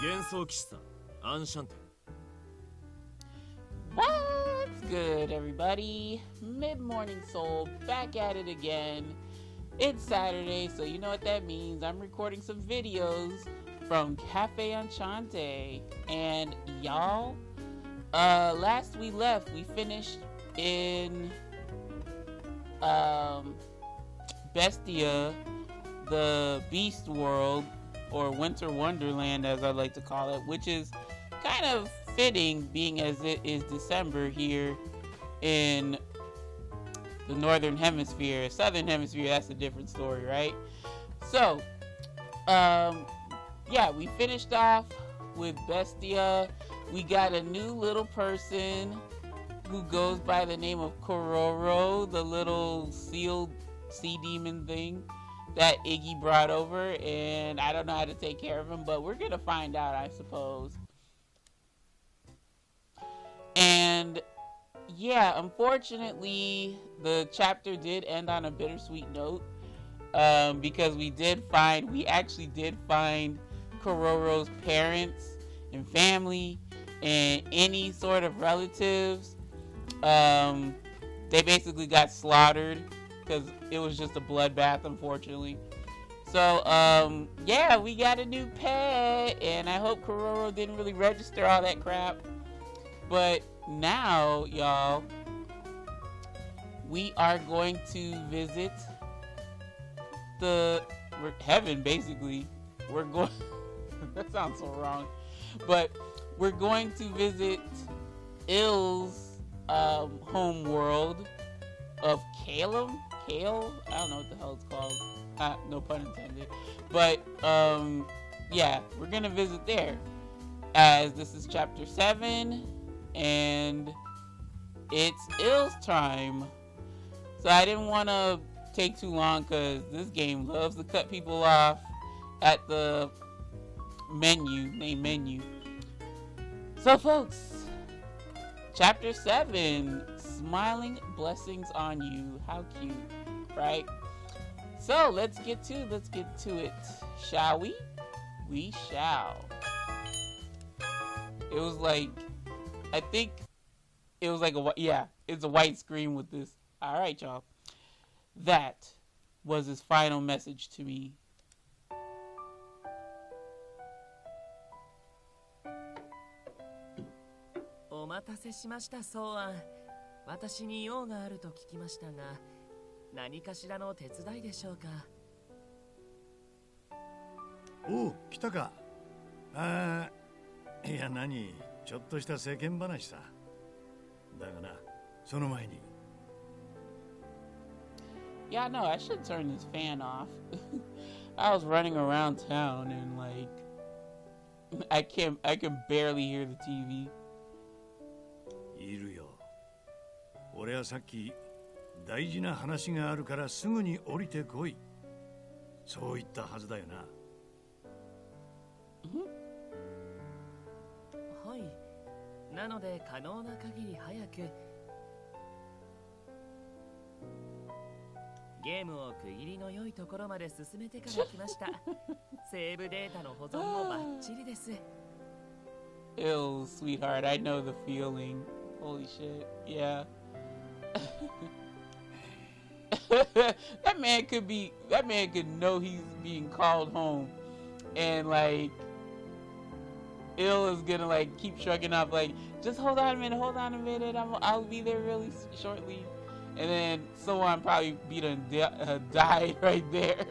What's good, everybody? MidMorningSol back at it again. It's Saturday, so you know what that means. I'm recording some videos from Cafe Enchante. And y'all, last we left, we finished in Bestia, the Beast World, or Winter Wonderland as I like to call it, which is kind of fitting being as it is December here in the Northern Hemisphere. Southern Hemisphere, that's a different story, right? So, yeah, we finished off with Bestia. We got a new little person who goes by the name of Kororo, the little sealed sea demon thing that Iggy brought over, and I don't know how to take care of him, but we're gonna find out, I suppose. And yeah, unfortunately, the chapter did end on a bittersweet note, because we actually did find Kororo's parents and family and any sort of relatives. They basically got slaughtered because it was just a bloodbath, unfortunately. So, yeah, we got a new pet, and I hope Kororo didn't really register all that crap. But now, y'all, we are going to visit heaven, basically. We're going... that sounds so wrong. But we're going to visit Ill's home world of Kale? I don't know what the hell it's called. No pun intended. But, yeah, we're going to visit there. As this is chapter 7, and it's Ill's time. So I didn't want to take too long because this game loves to cut people off at the main menu. So, folks, chapter 7, Smiling Blessings on You. How cute, right? So, let's get to it. Shall we? We shall. It was like, I think it was like it's a white screen with this. All right, y'all. That was his final message to me. お待たせしました、ソウアン。私に用があると聞きましたが、何かしらの手伝いでしょうか。おう、来たか。いや、何、ちょっとした世間話さ。だがな、その前に。Yeah, no, I should turn this fan off. I was running around town and like, I can barely hear the TV. いるよ。俺はさっき大事な話があるからすぐに降りてこい。そう言ったはずだよな。はい。なので可能な限り早くゲームを区切りの良いところまで進めてから来ました。セーブデータの保存もバッチリです。Ew, sweetheart, I know the feeling. Holy shit, yeah. that man could know he's being called home, and like Ill is gonna like keep shrugging off, like, just hold on a minute, I'll be there really shortly, and then someone probably died right there.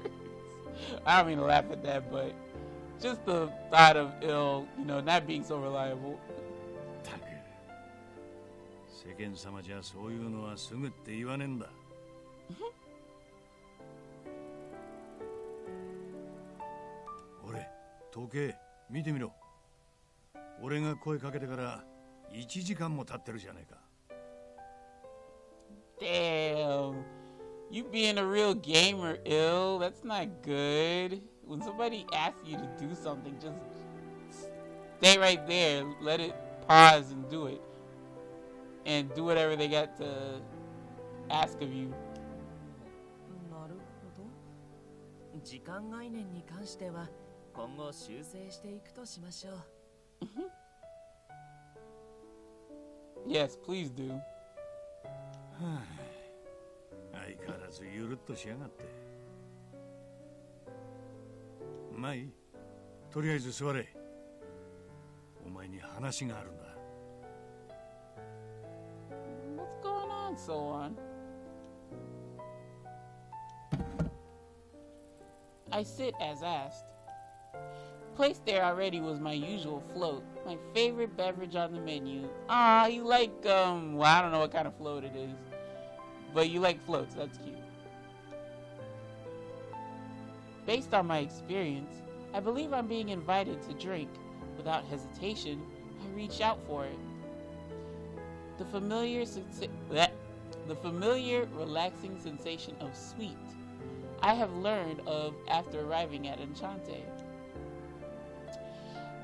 I don't mean to laugh at that, but just the thought of Ill, not being so reliable. 世間様じゃそういうのはすぐって言わねえんだ。俺、時計見てみろ。俺が声かけてから1時間も経ってるじゃねえか。Damn, you being a real gamer, Ill. That's not good. When somebody asks you to do something, just stay right there. Let it pause and do it. And do whatever they got to ask of you. なるほど。時間概念に関しては今後修正していくとしましょう。Yes, please do. 相変わらずゆるっとしやがって。まあいい。とりあえず座れ。お前に話があるんだ。What's going on, so on? I sit as asked. Placed there already was my usual float, my favorite beverage on the menu. Ah, you like, well, I don't know what kind of float it is, but you like floats, that's cute. Based on my experience, I believe I'm being invited to drink. Without hesitation, I reach out for it. The familiar, relaxing sensation of sweet I have learned of after arriving at Enchante.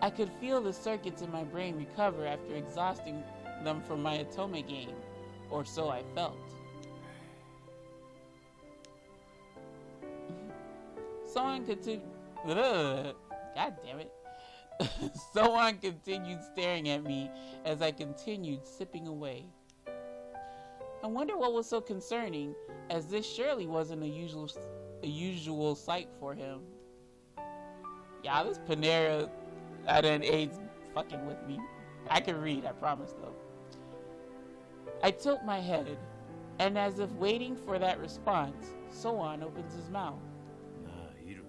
I could feel the circuits in my brain recover after exhausting them from my Otome game, or so I felt. Someone continued. God damn it. Someone continued staring at me as I continued sipping away. I wonder what was so concerning, as this surely wasn't a usual sight for him. Yeah, this Panera I done AID's fucking with me. I can read, I promise though. I tilt my head, and as if waiting for that response, Soan opens his mouth. なあ、イル。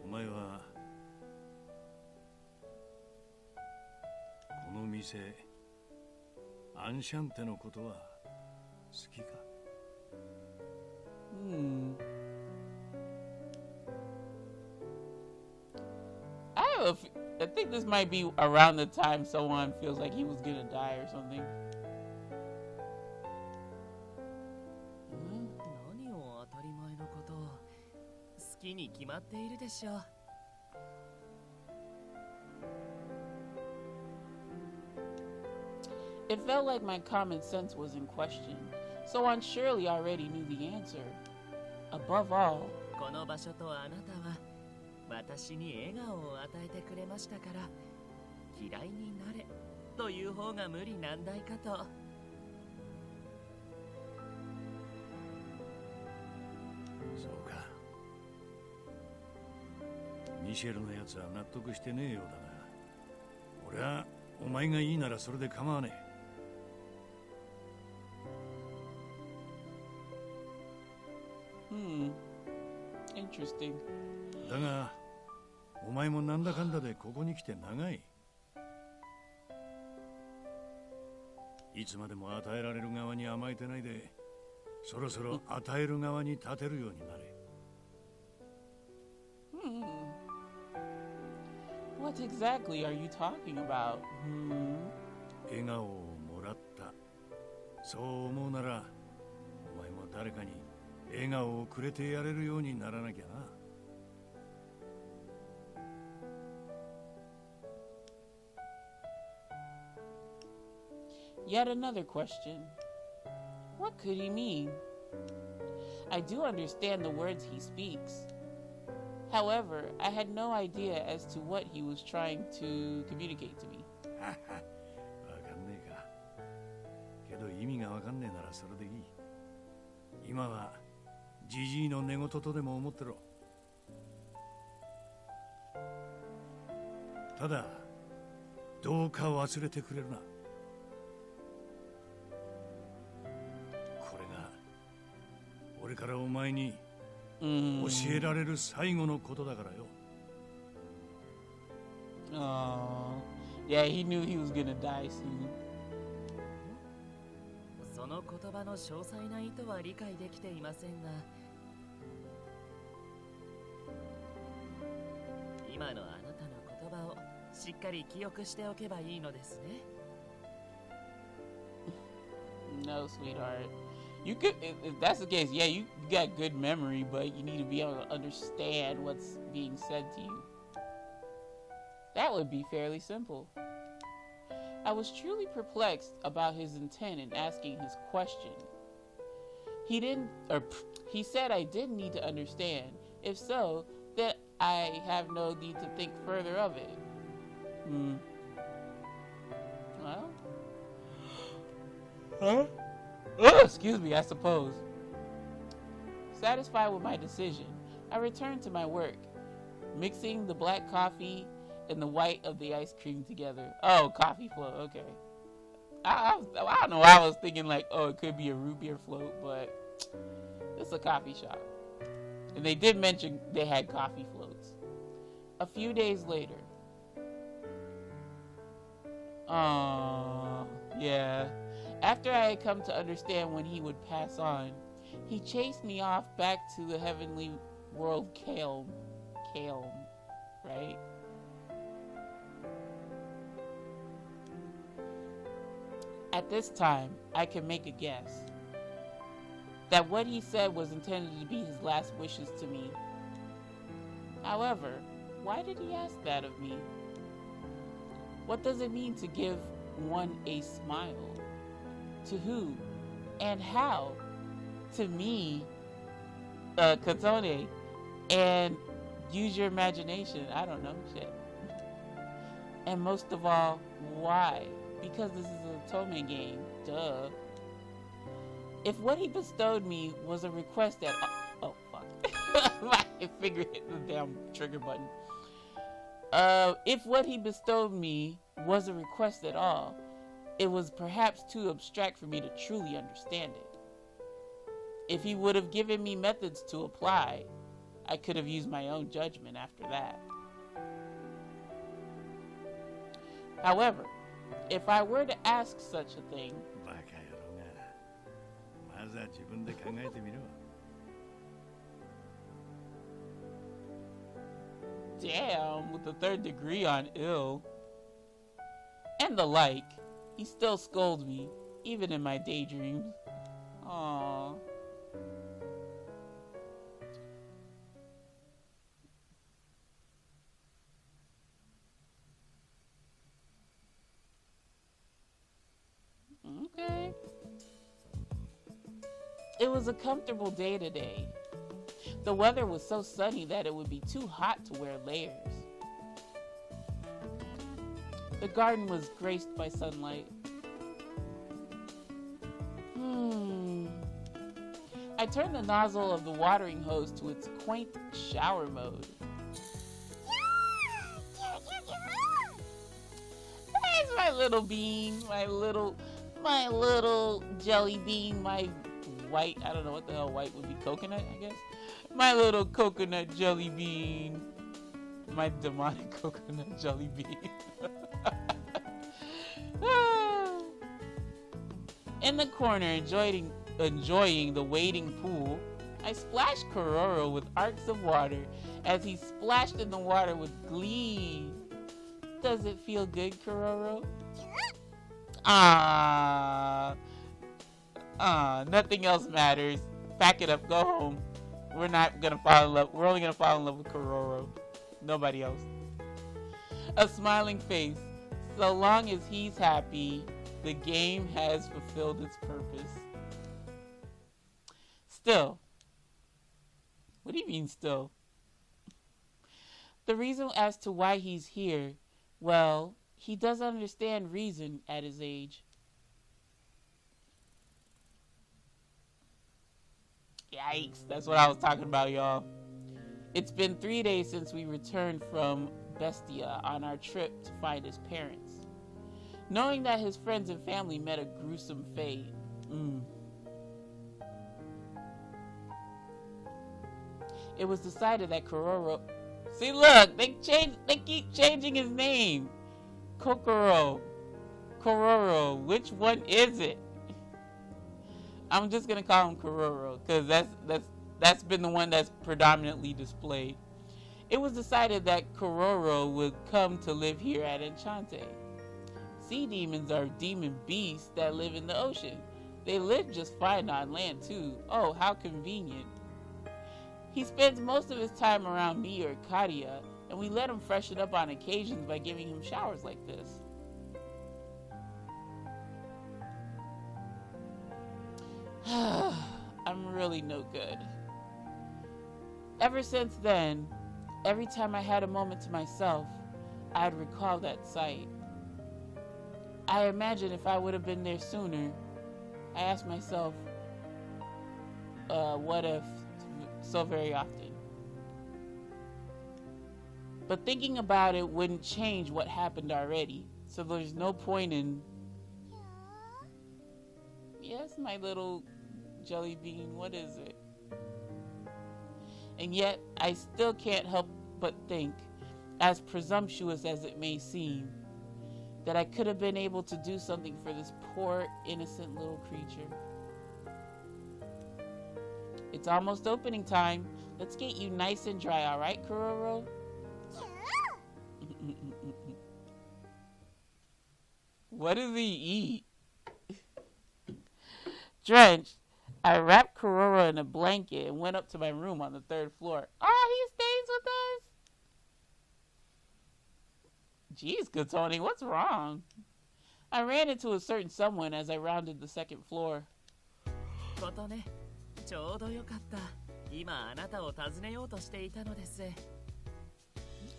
お前はこの店、アンシャンテのことは好きか？I think this might be around the time someone feels like he was gonna die or something. 何を当たり前のことを好きに決まっているでしょう。It felt like my common sense was in question. Soan surely already knew the answer. Above all, この場所とあなたは私に笑顔を与えてくれましたから嫌いになれという方が無理難題かと。そうか。ミシェルのやつは納得してねえようだが、俺はお前がいいならそれで構わねえ。Interesting. だが、お前もなんだかんだでここに来て長い。いつまでも与えられる側に甘えてないで、そろそろ与える側に立てるようになれ。What exactly are you talking about? 笑顔をもらった。そう思うなら、お前も誰かに笑顔をくれてやれるようにならなきゃな。Yet another question. What could he mean? I do understand the words he speaks. However, I had no idea as to what he was trying to communicate to me. わかんねえか。けど意味がわかんねえならそれでいい。今はジジイの寝言とでも思ってろ。ただ、どうか忘れてくれるな。これが俺からお前に教えられる最後のことだからよ。Yeah, he knew he was gonna die soon. その言葉の詳細な意図は理解できていませんが、今のあなたの言葉をしっかり記憶しておけばいいのですね。No, sweetheart. You could, if that's the case, yeah, you got good memory, but you need to be able to understand what's being said to you. That would be fairly simple. I was truly perplexed about his intent in asking his question. He said I didn't need to understand. If so, I have no need to think further of it. Well, excuse me, I suppose. Satisfied with my decision, I returned to my work, mixing the black coffee and the white of the ice cream together. Oh, coffee float, okay. I don't know, I was thinking like, oh, it could be a root beer float, but it's a coffee shop. And they did mention they had coffee floats. A few days later. Yeah. After I had come to understand when he would pass on, he chased me off back to the heavenly world Calm, right? At this time, I can make a guess that what he said was intended to be his last wishes to me. However, why did he ask that of me? What does it mean to give one a smile? To who? And how? To me, Otome, and use your imagination. I don't know, shit. And most of all, why? Because this is an Otome game, duh. If what he bestowed me was a request that... Oh, fuck. My finger hit the damn trigger button. If what he bestowed me was a request at all, it was perhaps too abstract for me to truly understand it. If he would have given me methods to apply, I could have used my own judgment after that. However, if I were to ask such a thing... Damn, with the 3rd degree on ill. And the like, he still scolds me, even in my daydreams. Aww. Okay. It was a comfortable day today. The weather was so sunny that it would be too hot to wear layers. The garden was graced by sunlight. I turned the nozzle of the watering hose to its quaint shower mode. There's my little bean, my little jelly bean, my white, I don't know what the hell white would be, coconut, I guess. My little coconut jelly bean. My demonic coconut jelly bean. In the corner, enjoying the wading pool, I splashed Kororo with arcs of water as he splashed in the water with glee. Does it feel good, Kororo? Nothing else matters. Pack it up, go home. We're not gonna fall in love. We're only gonna fall in love with Kororo. Nobody else. A smiling face. So long as he's happy, the game has fulfilled its purpose. Still. What do you mean still? The reason as to why he's here, well, he doesn't understand reason at his age. Yikes, that's what I was talking about, y'all. It's been 3 days since we returned from Bestia on our trip to find his parents. Knowing that his friends and family met a gruesome fate. It was decided that Kororo... See, look, they keep changing his name. Kororo, which one is it? I'm just gonna call him Kororo because that's been the one that's predominantly displayed. It was decided that Kororo would come to live here at Enchante. Sea demons are demon beasts that live in the ocean. They live just fine on land too. Oh, how convenient. He spends most of his time around me or Kadia, and we let him freshen up on occasions by giving him showers like this. I'm really no good. Ever since then, every time I had a moment to myself, I'd recall that sight. I imagine if I would have been there sooner. I asked myself, what if, so very often. But thinking about it wouldn't change what happened already. So there's no point in... Yes, my little jelly bean, what is it? And yet, I still can't help but think, as presumptuous as it may seem, that I could have been able to do something for this poor, innocent little creature. It's almost opening time. Let's get you nice and dry, alright, Kuroro? What does he eat? Drenched, I wrapped Kuroro in a blanket and went up to my room on the 3rd floor. Oh, he stays with us? Jeez, Otome, what's wrong? I ran into a certain someone as I rounded the 2nd floor. Otome, ちょうどよかった。今あなたを訪ねようとしていたのです。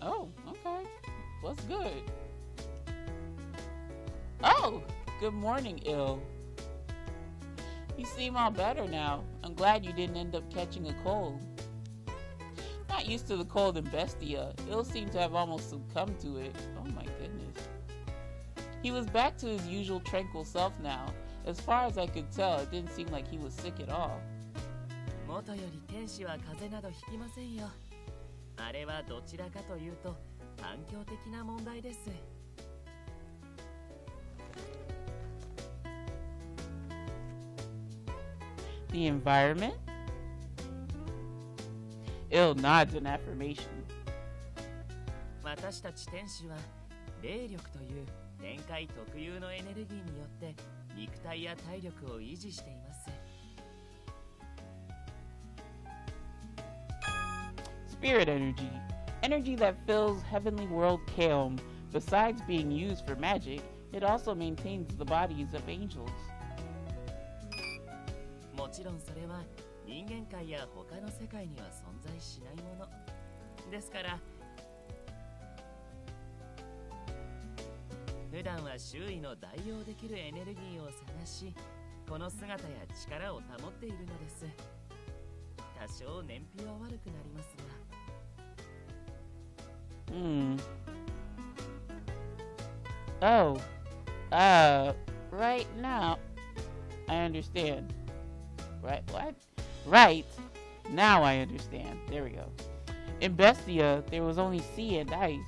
Oh, okay. What's good? Oh, good morning, Ill. You seem all better now. I'm glad you didn't end up catching a cold. Not used to the cold in Bestia. Ill seemed to have almost succumbed to it. Oh my goodness. He was back to his usual tranquil self now. As far as I could tell, it didn't seem like he was sick at all. 元より天使は風邪などひきませんよ。あれはどちらかというと環境的な問題です。The environment? Ill nods in affirmation. 私たち天使は霊力という天界特有のエネルギーによって肉体や体力を維持しています。Spirit energy. Energy that fills heavenly world calm. Besides being used for magic, it also maintains the bodies of angels. もちろんそれは人間界や他の世界には存在しないものですから、普段は周囲の代用できるエネルギーを探し、この姿や力を保っているのです。多少燃費は悪くなりますが。Oh. Right now. I understand. Right, what? Right. Now I understand. There we go. In Bestia, there was only sea and ice.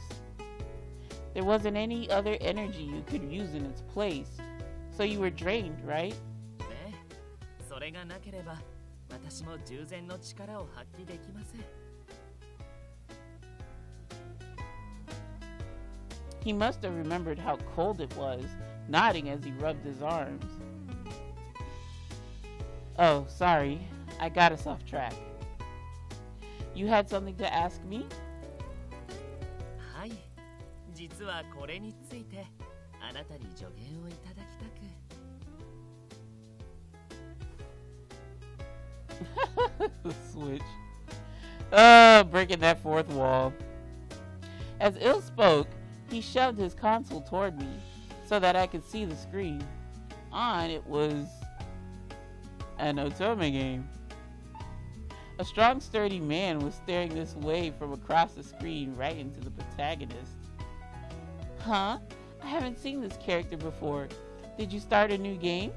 There wasn't any other energy you could use in its place. So you were drained, right? ね、それがなければ、私も従前の力を発揮できません。He must have remembered how cold it was, nodding as he rubbed his arms. Oh, sorry. I got us off track. You had something to ask me? はい。実はこれについてあなたに助言をいただきたく。The switch. Breaking that 4th wall. As Ill spoke, he shoved his console toward me so that I could see the screen. On it was an Otome game. A strong, sturdy man was staring this way from across the screen right into the protagonist. Huh? I haven't seen this character before. Did you start a new game?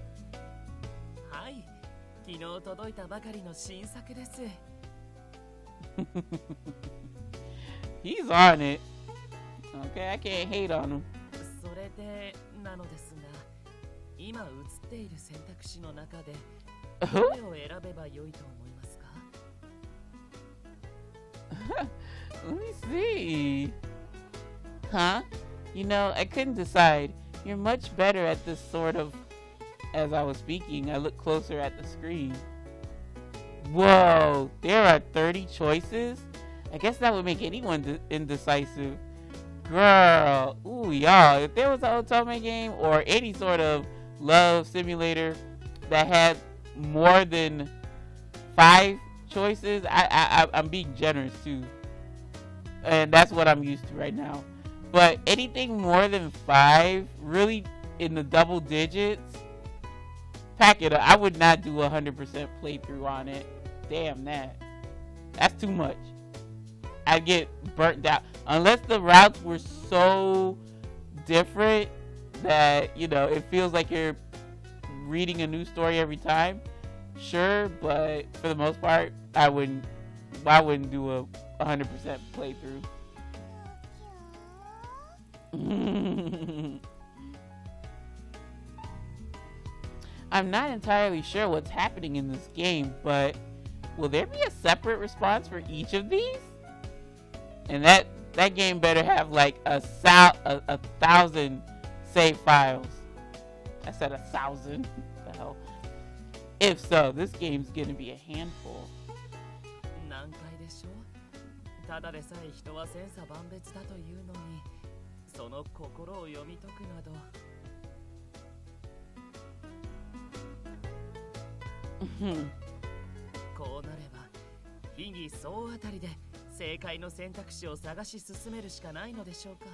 はい。昨日届いたばかりの新作です。He's on it. Okay, I can't hate on him. それでなのですが、今映っている選択肢の中でどれを選べば良いと思いますか？ Let me see. Huh? You know, I couldn't decide. You're much better at this sort of... As I was speaking, I looked closer at the screen. Whoa, there are 30 choices? I guess that would make anyone indecisive. Girl, ooh, y'all, if there was an Otome game or any sort of love simulator that had more than 5 choices, I'm being generous too. and that's what I'm used to right now. But anything more than 5, really in the double digits, pack it up. I would not do 100% playthrough on it. Damn that. That's too much. I'd get burnt out. Unless the routes were so different that, you know, it feels like you're reading a new story every time. Sure, but for the most part, I wouldn't do a 100% playthrough. I'm not entirely sure what's happening in this game, but will there be a separate response for each of these? And that game better have like a 1,000 save files. I said 1,000. What the hell? If so, this game's gonna be a handful. 難解でしょ。ただでさえ人は千差万別だというのに、その心を読み解くなど。こうなれば、意義総当たりで正解の選択肢を探し進めるしかないのでしょうか。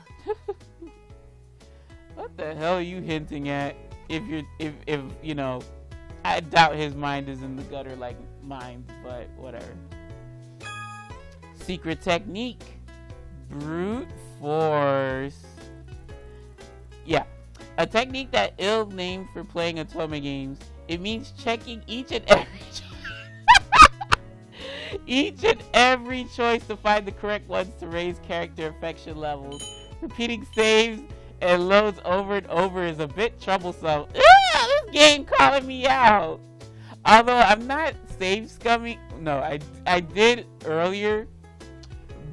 What the hell are you hinting at? If you know, I doubt his mind is in the gutter like mine, but whatever. Secret technique. Brute force. Yeah. A technique that ill named for playing Otome games. It means checking each and every choice to find the correct ones to raise character affection levels. Repeating saves and loads over and over is a bit troublesome. This game calling me out. Although I'm not save scumming. No, I did earlier.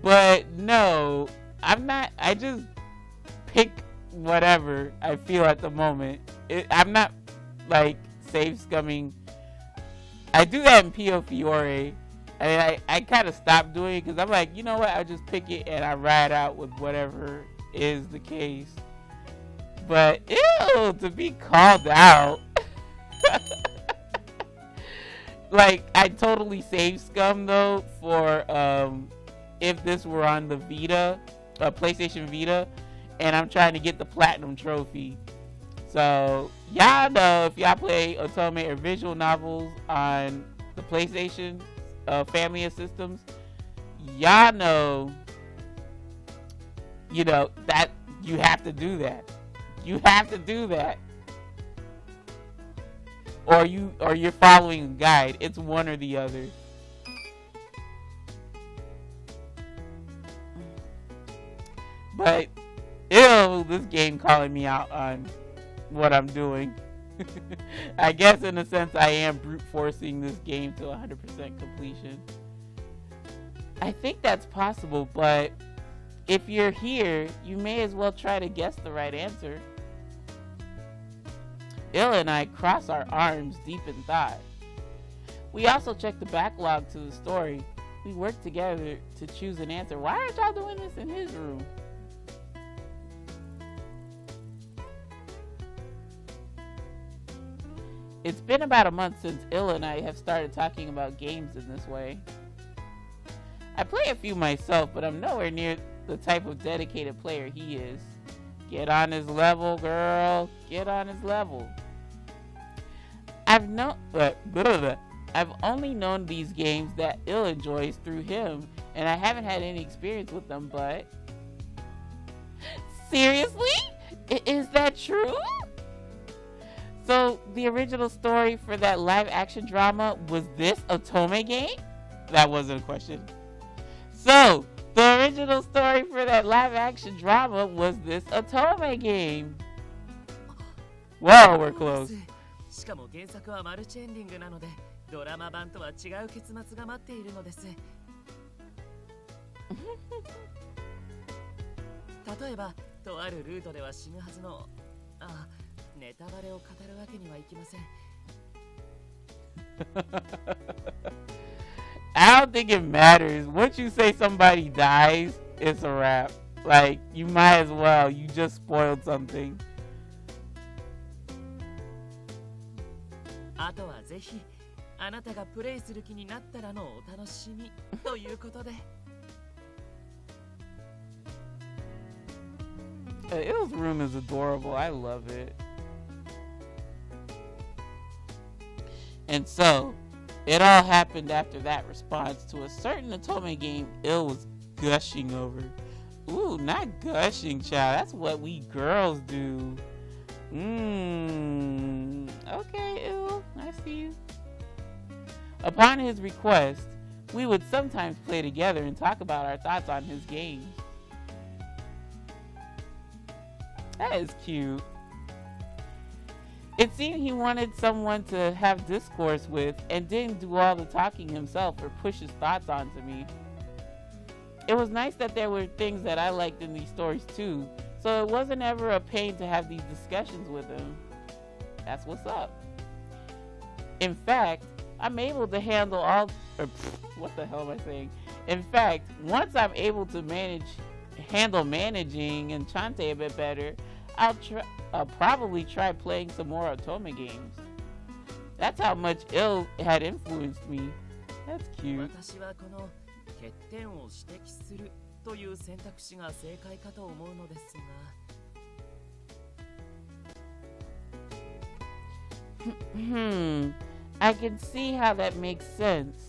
But no, I'm not. I just pick whatever I feel at the moment. I'm not like save scumming. I do that in Pio Fiore. I kind of stopped doing it because I'm like, you know what? I'll just pick it and I ride out with whatever is the case. But ew, to be called out. Like, I totally save scum though for if this were on the Vita, PlayStation Vita, and I'm trying to get the platinum trophy. So y'all know, if y'all play Otome or visual novels on the PlayStation family of systems, y'all know, you know that you have to do that. You have to do that. Or you're following a guide. It's one or the other. But ew, this game calling me out on what I'm doing. I guess in a sense I am brute forcing this game to 100% completion. I think that's possible, but if you're here, you may as well try to guess the right answer. Il and I cross our arms deep in thought. We also check the backlog to the story. We work together to choose an answer. Why aren't y'all doing this in his room? It's been about a month since Il and I have started talking about games in this way. I play a few myself, but I'm nowhere near the type of dedicated player he is. Get on his level, girl. Get on his level. I've only known these games that Il enjoys through him, and I haven't had any experience with them, but... Seriously? Is that true? So, the original story for that live-action drama was this Otome game? That wasn't a question. So, the original story for that live-action drama was this Otome game. Whoa, we're close. しかも原作はマルチエンディングなので、ドラマ版とは違う結末が待っているのです。例えば、とあるルートでは死ぬはずの、ネタバレを語るわけにはいきません。I don't think it matters. Once you say somebody dies, it's a wrap. Like, you might as well. You just spoiled something. あとはぜひ、あなたがプレイする気になったらのお楽しみということで。Ill's room is adorable. I love it. And so, it all happened after that response to a certain Otome game Ill was gushing over. Ooh, not gushing, child. That's what we girls do. Okay, Ill. I see you. Upon his request, we would sometimes play together and talk about our thoughts on his games. That is cute. It seemed he wanted someone to have discourse with and didn't do all the talking himself or push his thoughts onto me. It was nice that there were things that I liked in these stories too, so it wasn't ever a pain to have these discussions with him. That's what's up. In fact, I'm able to handle all... what the hell am I saying? In fact, once I'm able to handle managing Enchante a bit better, I'll probably try playing some more Otome games. That's how much Ill had influenced me. That's cute. 私はこの欠点を指摘するという選択肢が正解かと思うのですが。I can see how that makes sense.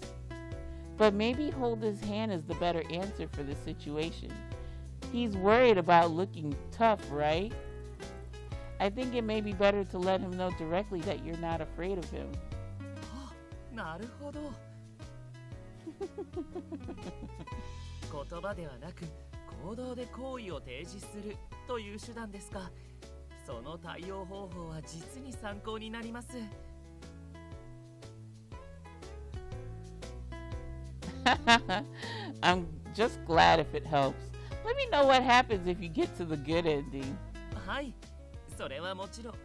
But maybe hold his hand is the better answer for the situation. He's worried about looking tough, right? I think it may be better to let him know directly that you're not afraid of him. なるほど。言葉ではなく行動で好意を提示するという手段ですが、その対応方法は実に参考になります。I'm just glad if it helps. Let me know what happens if you get to the good ending. はい、それはもちろん。こ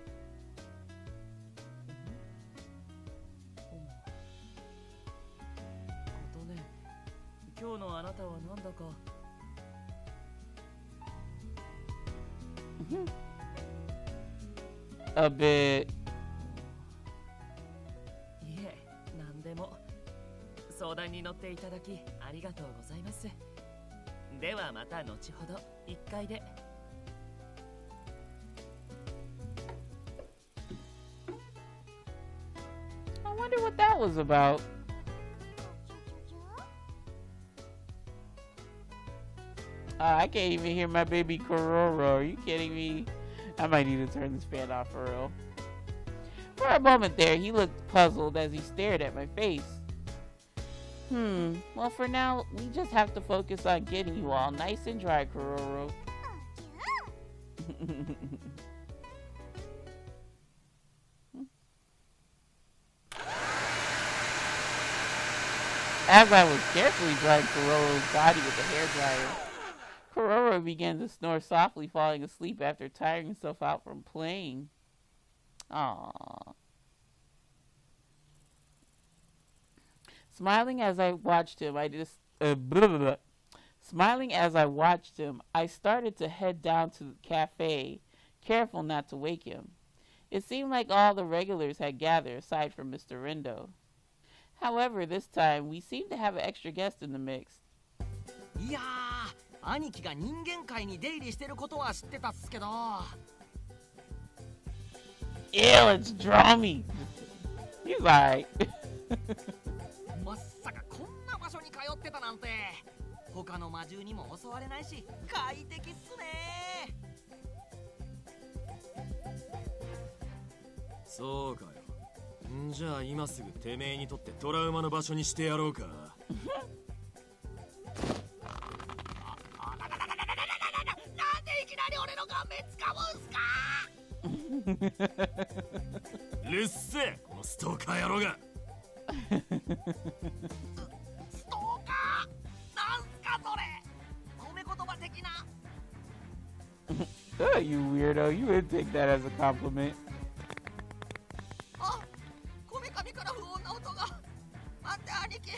とね、今日のあなたはなんだか。A bit. いえ、なんでも。相談に乗っていただきありがとうございます。ではまた後ほど1階で。I wonder what that was about. I can't even hear my baby Kororo. Are you kidding me? I might need to turn this fan off for real. For a moment there, he looked puzzled as he stared at my face. Well, for now, we just have to focus on getting you all nice and dry, Kororo. As I was carefully drying Kororo's body with the hairdryer, Kororo began to snore softly, falling asleep after tiring himself out from playing. Aww. Smiling as I watched him, I started to head down to the cafe, careful not to wake him. It seemed like all the regulars had gathered, aside from Mr. Rendo. However, this time, we seemed to have an extra guest in the mix. いやー、兄貴が人間界に出入りしてることは知ってたっすけど。Ew, it's Dromy! He's alright. まさかこんな場所に通ってたなんて。他の魔獣にも襲われないし、快適っすね。そうかよ。んじゃあ今すぐてめえにとってトラウマの場所にしてやろうか。なんでいきなり俺の顔面使うんすか。うるせえ、このストーカー野郎が。ストーカーなんすかそれ。褒め言葉的な。Oh, you weirdo. You would take that as a compliment. あ、こめかみから不穏な音が。待って兄貴、砕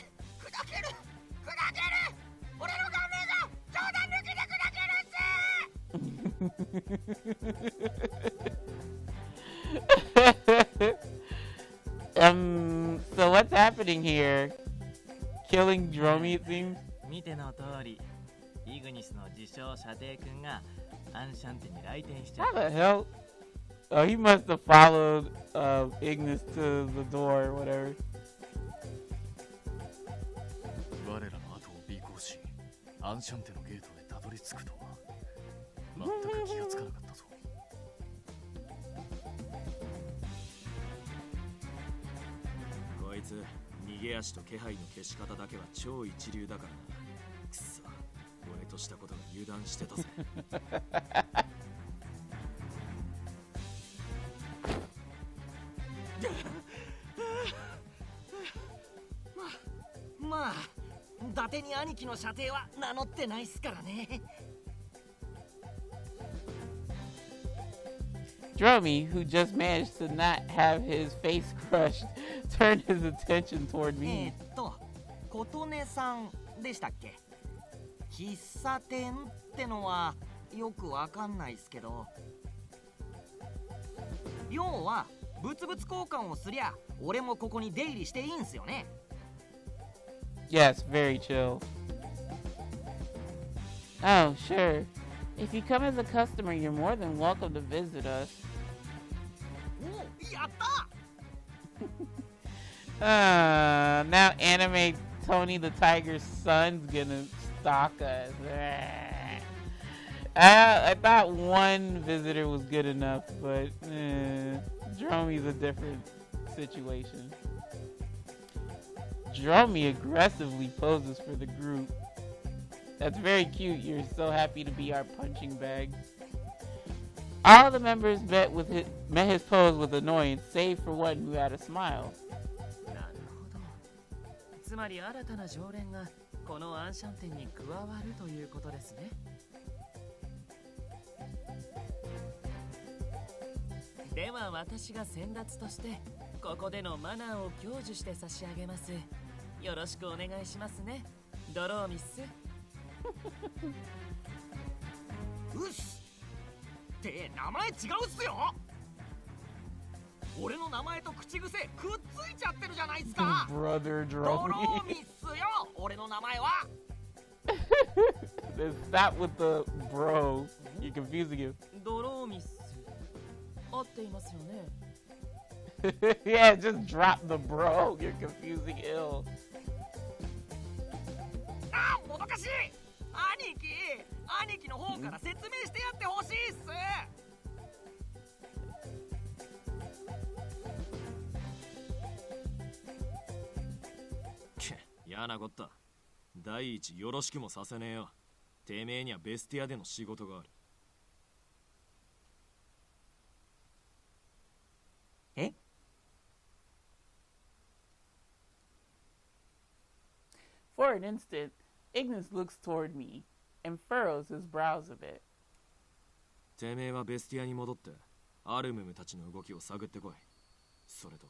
ける砕ける。俺の顔面が冗談抜きで砕けるっす。So what's happening here? Killing Dromy, it seems? 見ての通り、イグニスの自称射程君がアンシャンテに来店しちゃ How った。 the hell? Oh, he must have followed Ignis to the door or whatever. 我らの後を尾行し、アンシャンテのゲートへたどり着くとは全く気がつかなかったぞ。こいつ逃げ足と気配の消し方だけは超一流だからな。くそ、俺としたことが油断してたぜ。まあ伊達に兄貴の射程は名乗ってないっすからね。 Dromi, who just managed to not have his face crushed, turned his attention toward me. 琴音さんでしたっけ。喫茶店ってのはよくわかんないっすけど、要は物々交換をすりゃ俺もここに出入りしていいんすよね。 Yes, very chill. Oh, sure. If you come as a customer, you're more than welcome to visit us. お、やった。 Now anime Tony the Tiger's son's gonna stalk us. I thought one visitor was good enough, but Dromi's a different situation. Dromi aggressively poses for the group. That's very cute. You're so happy to be our punching bag. All the members met his pose with annoyance, save for one who had a smile. なるほど。つまり新たな常連がこのアンシャンテンに加わるということですね。では私が先達としてここでのマナーを享受して差し上げます。よろしくお願いしますね、ドローミス。うっすって名前違うっすよ。俺の名前と口癖くっついちゃってるじゃないっすか。 Brother ドロ Dromi. ーミスよ、俺の名前は。Stop with the bro. You're confusing him. ドローミス合っていますよね。Yeah, just drop the bro. You're confusing ill. あ、もどかしい。兄貴の方から説明してやってほしいっす。嫌なこった。第一よろしくもさせねえよ。てめえにはベスティアでの仕事がある。え？ For an instant, Ignis looks toward me and furrows his brows a bit. てめえはベスティアに戻ってアルムムたちの動きを探ってこい。それと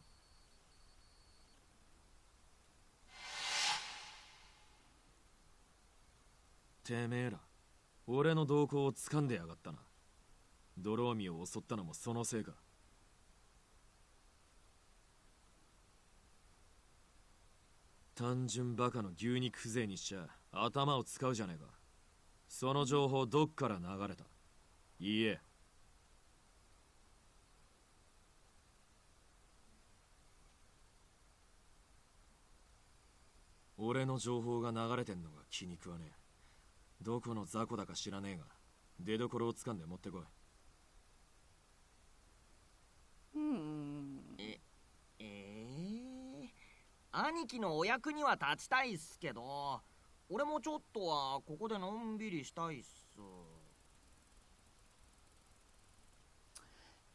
てめえら俺の動向を掴んでやがったな。ドローミを襲ったのもそのせいか。単純バカの牛肉風情にしちゃ頭を使うじゃねえか。その情報どっから流れた？いいえ。俺の情報が流れてんのが気に食わねえ。どこの雑魚だか知らねえが出どころを掴んで持ってこい。兄貴のお役には立ちたいっすけど、俺もちょっとはここでのんびりしたいっす。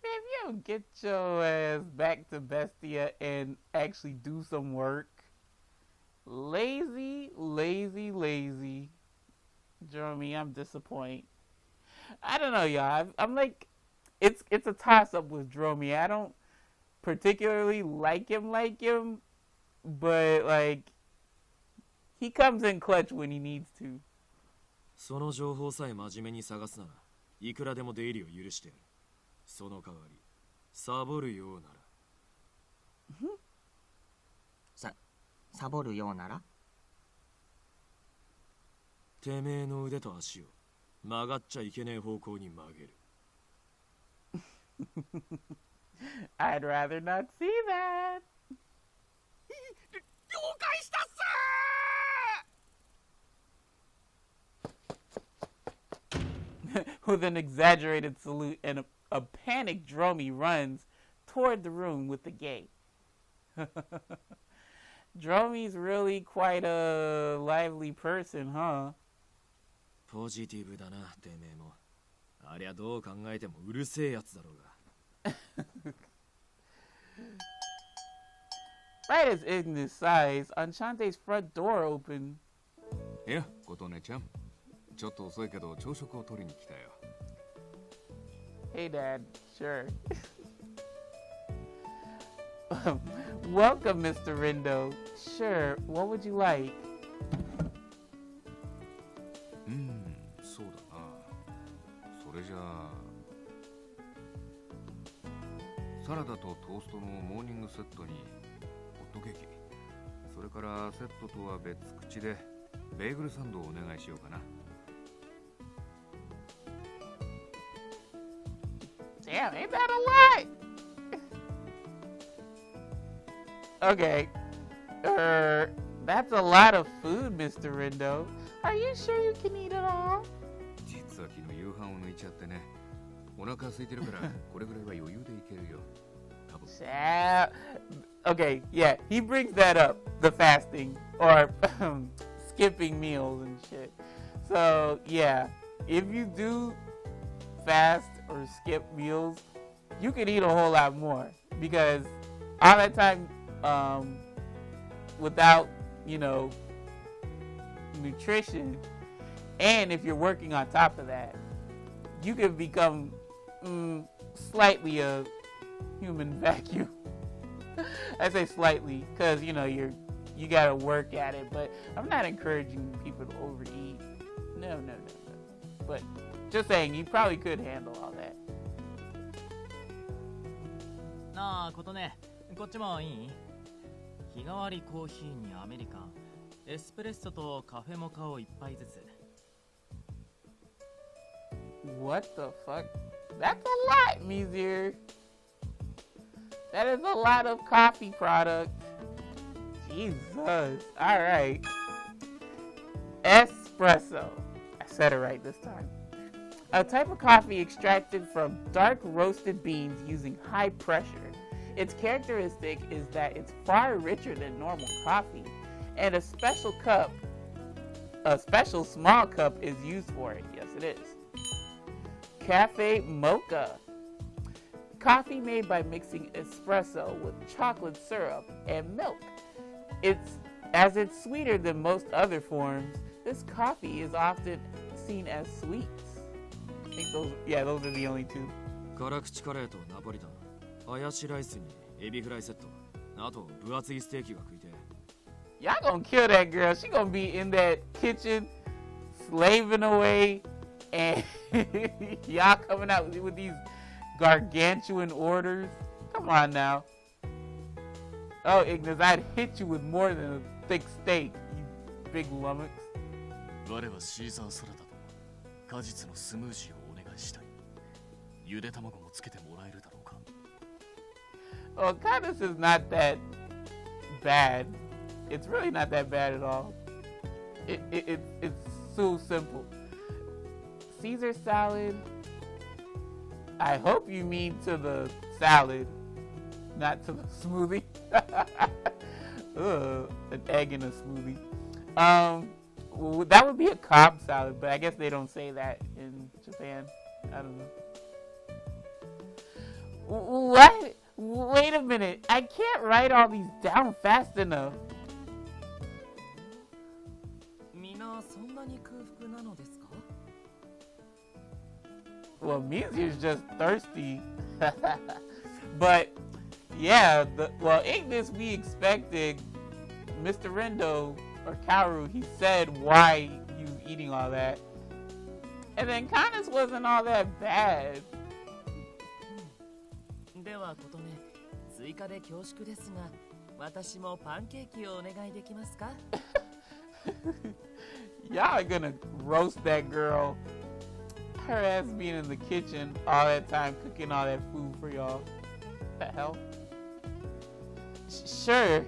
Man, if you don't get your ass back to Bestia and actually do some work. Lazy. Jeremy, I'm disappointed. I don't know, y'all. I'm like, it's a toss-up with Dromi. I don't particularly like him, but like, he comes in clutch when he needs to. その情報さえ真面目に探すならいくらでも出入りを許してやる。その代わりサボるようなら。サボるようなら？てめえの腕と足を曲がっちゃいけねえ方向に曲げる。I'd rather not see that. 了解したっす With an exaggerated salute and a panicked Dromi runs toward the room with the gate. Dromi's really quite a lively person, huh? ポジティブだな、てめえも。ありゃどう考えてもうるせえやつだろうが。Right as Ignis sighs, Enchante's front door opened. いや、琴音ちゃん。ちょっと遅いけど朝食を取りに来たよ。Hey, Dad. Sure. Welcome, Mr. Rindo. Sure. What would you like? そうだな。それじゃあサラダとトーストのモーニングセットにホットケーキ、それからセットとは別口でベーグルサンドをお願いしようかな。Damn, ain't that a lot? Okay. That's a lot of food, Mr. Rindo. Are you sure you can eat it all? 実は昨日夕飯を抜いちゃってね。お腹空いてるからこれぐらいは余裕でいけるよ。多分。Okay, yeah, he brings that up, the fasting or skipping meals and shit. So, yeah, if you do fast or skip meals, you could eat a whole lot more because all that time without, you know, nutrition, and if you're working on top of that, you could become slightly a human vacuum. I say slightly because, you know, you gotta work at it, but I'm not encouraging people to overeat. No. But just saying, you probably could handle all that. なあ、ことね、こっちもいい？日替わりコーヒーにアメリカン、エスプレッソとカフェモカを一杯ずつ。What the fuck? That's a lot, Mizir. That is a lot of coffee product. Jesus. Alright. Espresso. I said it right this time. A type of coffee extracted from dark roasted beans using high pressure. Its characteristic is that it's far richer than normal coffee, and a special small cup is used for it. Yes, it is. Cafe Mocha. Coffee made by mixing espresso with chocolate syrup and milk. As it's sweeter than most other forms, this coffee is often seen as sweets. I think those are the only two. 辛口カレーとナポリタン、ハヤシライスにエビフライセット、あと分厚いステーキが食いて。Y'all gonna kill that girl. She gonna be in that kitchen slaving away, and y'all coming out with these gargantuan orders. Come on now. Oh, Ignis, I'd hit you with more than a thick steak, you big lummox. 我はシーザーサラダと果実のスムージーをお願いしたい。ゆで卵もつけてもらえるだろうか。Well, Cadis is not that bad. It's really not that bad at all. It's so simple. Caesar salad. I hope you mean to the salad, not to the smoothie. Ugh, an egg in a smoothie. That would be a Cobb salad, but I guess they don't say that in Japan. I don't know. What? Wait a minute. I can't write all these down fast enough. みんなそんなに空腹なのですか？ Well, Mizier's just thirsty. But, yeah, Ignis, we expected Mr. Rindo or Kaoru, he said why he was eating all that. And then Canis wasn't all that bad. ではことね、追加で恐縮ですが、私もパンケーキをお願いできますか？ Y'all are gonna roast that girl. her ass being in the kitchen all that time cooking all that food for y'all. What the hell? Sure.